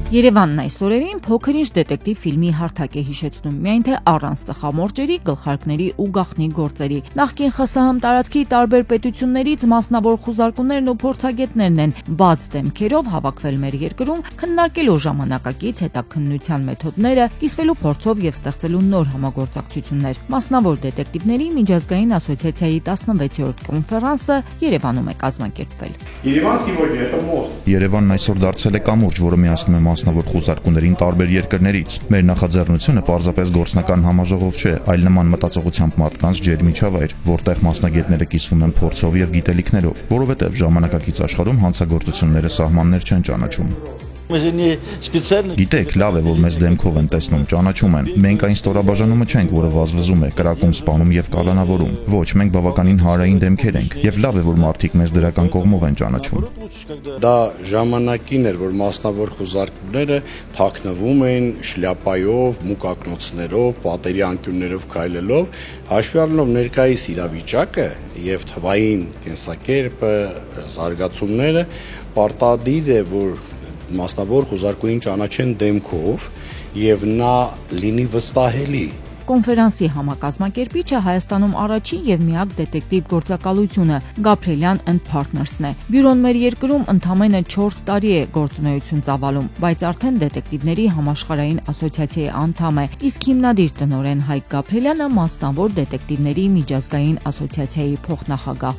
Երևանն այս օրերին փոքր-ինչ դետեկտիվ ֆիլմի հարթակ է հիշեցնում, միայն թե առանց ծխամորճերի, գլխարկների ու գաղտնի գործերի։ Նախկին ԽՍՀՄ տարածքի տարբեր պետություններից մասնավոր խուզարկումներն ու փորձագետներն են բաց դեմքերով հավաքվել մեր երկրում, քննարկելու ժամանակակից հետաքննության մեթոդները, կիսվելու փորձով եւ ստեղծելու նոր համագործակցություններ։ Մասնավոր դետեկտիվների միջազգային ասոցիացիայի 16-րդ կոնֆերանսը Երևանում է կազմակերպվել։ Երևանն այսօր դարձել է կամուրջ, որը միացնում է մասնավոր խուզարկումներին տարբեր երկրներից։ Մեր նախաձեռնությունը պարզապես գործնական համաժողով չէ, այլ նման մտածողությամբ մարդկանց ջերմիջավայր, որտեղ մասնագետները կիսվում են փորձով եւ գիտելիքներով, որովհետեւ ժամանակակից աշխարհում հանցագործությունները սահմաններ չեն ճանաչում։ Գիտեք, լավ է, որ մեզ դեմքով են տեսնում, ճանաչում են։ Մենք այն ստորաբաժանումը չենք, որը վազվզում է, կրակում, սպանում եւ կալանավորում։ Ոչ, մենք բավականին հանրային դեմքեր ենք, եւ լավ է, որ մարդիկ մեզ դրական կողմով են ճանաչում։ Դա ժամանակին էր, որ մասնավոր խուզարկումները թաքնվում էին շլյապայով, մուկ ակնոցներով, պատերի անկյուններով քայլելով, հաշվի առնելով ներկայիս իրավիճակը եւ թվային կենսակերպը, զարգացումները, պարտադիր է, որ մասնավոր խուզարկուին ճանաչեն դեմքով եւ նա լինի վստահելի։ Կոնֆերանսի համակազմակերպիչը Հայաստանում առաջին եւ միակ դետեկտիվ գործակալությունը Gabrielian & Partners-ն է։ Բյուրոն մեր երկրում ընդամենը 4 տարի է գործունեություն ծավալում, բայց արդեն դետեկտիվների համաշխարհային ասոցիացիայի անդամ է, իսկ հիմնադիր տնօրեն Հայկ Գաբրիելյանը մասնավոր դետեկտիվների միջազգային ասոցիացիայի փոխնախագահ։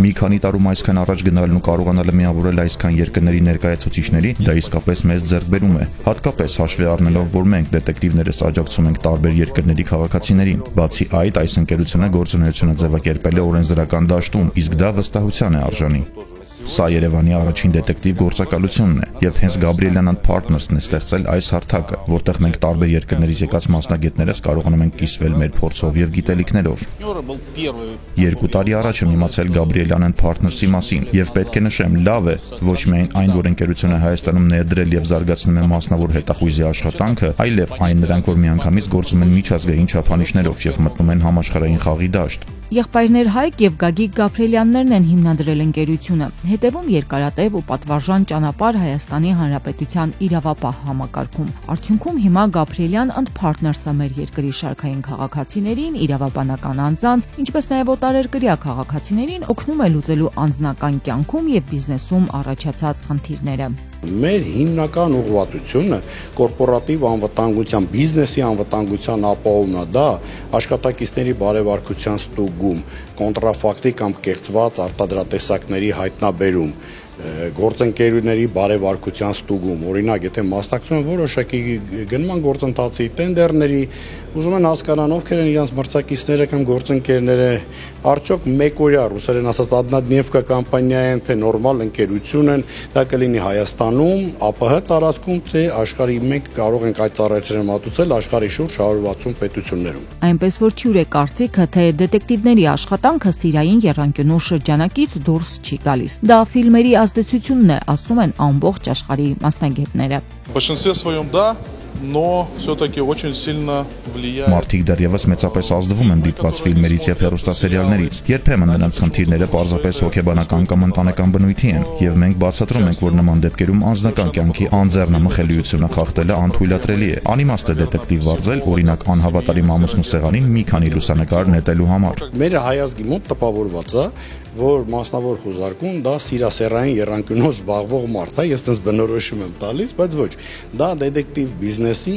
Մի քանի տարում այսքան առաջ գնալն ու կարողանալը միավորել այսքան երկրների ներկայացուցիչների, դա իսկապես մեծ ձեռքբերում է, հատկապես հաշվի առնելով, որ մենք դետեկտիվներս աջակցում ենք տարբեր երկրների քաղաքացիներին։ Բացի այդ, այս ընկերությունը գործունեությունը ձևակերպել է օրենսդրական դաշտում, իսկ դա վստահության է արժանի։ Սա Երևանի առաջին դետեկտիվ գործակալությունն է, եւ հենց Gabrielian & Partners-ն է ստեղծել այս հարթակը, որտեղ մենք տարբեր երկրներից եկած մասնագետներս կարողանում ենք կիսվել մեր փորձով եւ գիտելիքներով։ 2 տարի առաջ եմ իմացել Gabrielian & Partners-ի մասին, եւ պետք է նշեմ, լավ է, ոչ միայն այն, որ ընկերությունը Հայաստանում ներդրել եւ զարգացնում է մասնավոր հետախույզի աշխատանքը, այլև այն նրանք, որ միանգամից գործում են միջազգային չափանիշներով եւ մտնում են համաշխարհային խաղի դաշտ։ Եղբայրներ Հայկ եւ Գագիկ Գաբրիելյաններն են հիմնադրել ընկերությունը։ Հետևում երկարատև ու պատվարժան ճանապարհ Հայաստանի Հանրապետության իրավապահ համակարգում։ Արդյունքում հիմա Gabrielian & Partners-ը մեր երկրի շարքային քաղաքացիներին, իրավաբանական անձանց, ինչպես նաեւ օտարերկրյա քաղաքացիներին օգնում է լուծելու անձնական կյանքում եւ բիզնեսում առաջացած խնդիրները։ Մեր հիմնական ուղղվածությունը կորպորատիվ անվտանգության, բիզնեսի անվտանգության ապահովումն է, դա աշխատակիցների բարեվարկության ստուգում, կոնտրաֆակտի կամ կեղծված արտադրատեսակների հայտնաբերում, գործընկերությունների բարեվարկության ստուգում, օրինակ, եթե մասնակցում են որոշակի գնման գործընթացի, տենդերների, ուզում են հասկանան ովքեր են իրենց մրցակիցները կամ գործընկերները, արդյոք մեկօրյա ռուսերեն ասած однодневка կամպանիա են, թե նորմալ ընկերություն են, դա կլինի Հայաստանում, ԱՊՀ տարածքում, թե աշխարհի մենք կարող ենք այդ ծառայությունները մատուցել աշխարհի շուրջ 160 պետություններում։ Այնպես որ թյուր է կարծիքը, թե դետեկտիվների աշխատանքը սիրային եռանկյունու շրջանակից դուրս չի գալիս։ Դա ֆիլմերի ազդեցությունն է, ասում են ամբողջ աշխարհի մասնագետները։ Но все-таки очень сильно влияет. Մարդիկ դեռևս մեծապես ազդվում են դիտված ֆիլմերից եւ հեռուստասերիալներից։ Երբեմն նրանց խնդիրները պարզապես հոգեբանական կամ ընտանեկան բնույթի են, եւ մենք բացատրում ենք, որ նման դեպքերում անձնական կյանքի անձեռնամխելիությունը խախտելը անթույլատրելի է։ Անիմաստ է դետեկտիվ վարձել, օրինակ անհավատարիմ ամուսնու սեղանին մի քանի լուսանկար նետելու համար։ Մեր հայազգի մոտ տպավորված է, որ մասնավոր խուզարկում դա սիրասեռային եռանկյունով զբաղվող մարդ է, ես այդպես բնորոշում եմ տալիս, բայց ոչ, դա դետեկտիվ բիզնեսի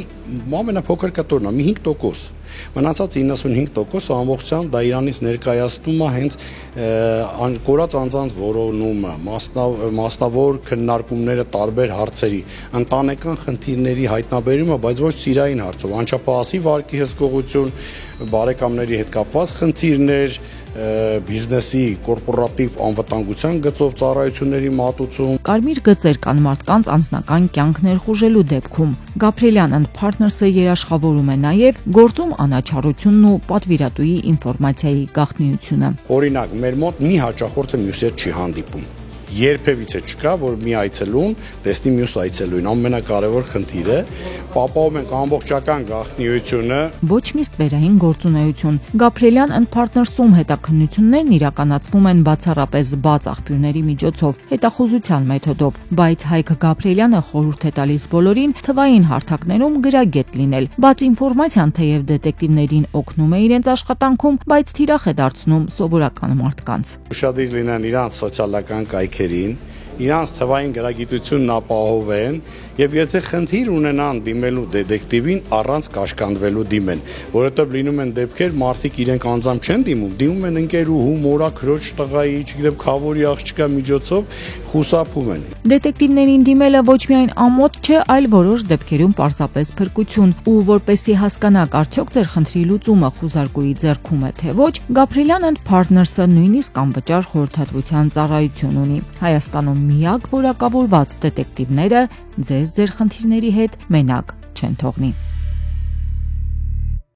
ամենափոքր կտորն է, մի 5%։ Մնացած 95% ամբողջությամբ դա Իրանից ներկայացնում է հենց կորած անձանց որոնումը, մասնավոր քննարկումները տարբեր հարցերի, ընտանեկան խնդիրների հայտնաբերումը, բայց ոչ սիրային հարցով, անչափահասի վարկի հսկողություն, բարեկամների հետ կապված խնդիրներ, բիզնեսի կորպորատիվ անվտանգության գծով ծառայությունների մատուցում։ Կարմիր գծեր կան մարդկանց անձնական կյանք ներխուժելու դեպքում։ Gabrielian & Partners-ը երաշխավորում է նաև գործում անաչառությունն ու պատվիրատուի ինֆորմացիայի գաղտնիությունը։ Օրինակ, մեր մոտ մի հաճախորդը մյուս հետ չի հանդիպում։ երբևիցե չկա, որ մի այցելուն տեսնի մյուս այցելուին։ Ամենակարևոր խնդիրը պապավում ենք ամբողջական գաղտնիությունը։ Ոչ միստ վերային գործունեություն։ Գաբրիելյան and Partners-ում հետաքննություններն իրականացվում են բացառապես բաց աղբյուրների միջոցով, հետախուզության մեթոդով, բայց Հայկ Գաբրիելյանը խորհուրդ է տալիս բոլորին թվային հարթակներում գրագետ լինել։ Բաց ինֆորմացիան թեև դետեկտիվներին օգնում է իրենց աշխատանքում, բայց թիրախ է դարձնում սովորական մարդկանց։ Ուշադիր լինեն իրանց սոցիալական կայքերին, իրանց թվային գրագիտությունն ապահովեն եւ եթե խնդիր ունենան դիմելու դետեկտիվին առանց կաշկանդվելու դիմեն, որովհետեւ լինում են դեպքեր մարդիկ իրենք անձամբ չեն դիմում են ընկերուհու, մորաքրոջ տղայի, չգիտեմ, խավորի աղջկա միջոցով խուսափում են։ Դետեկտիվներին դիմելը ոչ միայն ամոթ չէ, այլ որոշ դեպքերում պարզապես փրկություն, ու որպեսզի հասկանաք արդյոք ձեր խնդրի լուծումը խուզարկուի ձեռքում է թե ոչ, Gabrielian and Partners-ը նույնիսկ անվճար խորհրդատվության ծառայություն ունի։ Հայաստանում միակ որակավորված դետեկտիվները ձեզ ձեր խնդիրների հետ մենակ չեն թողնի։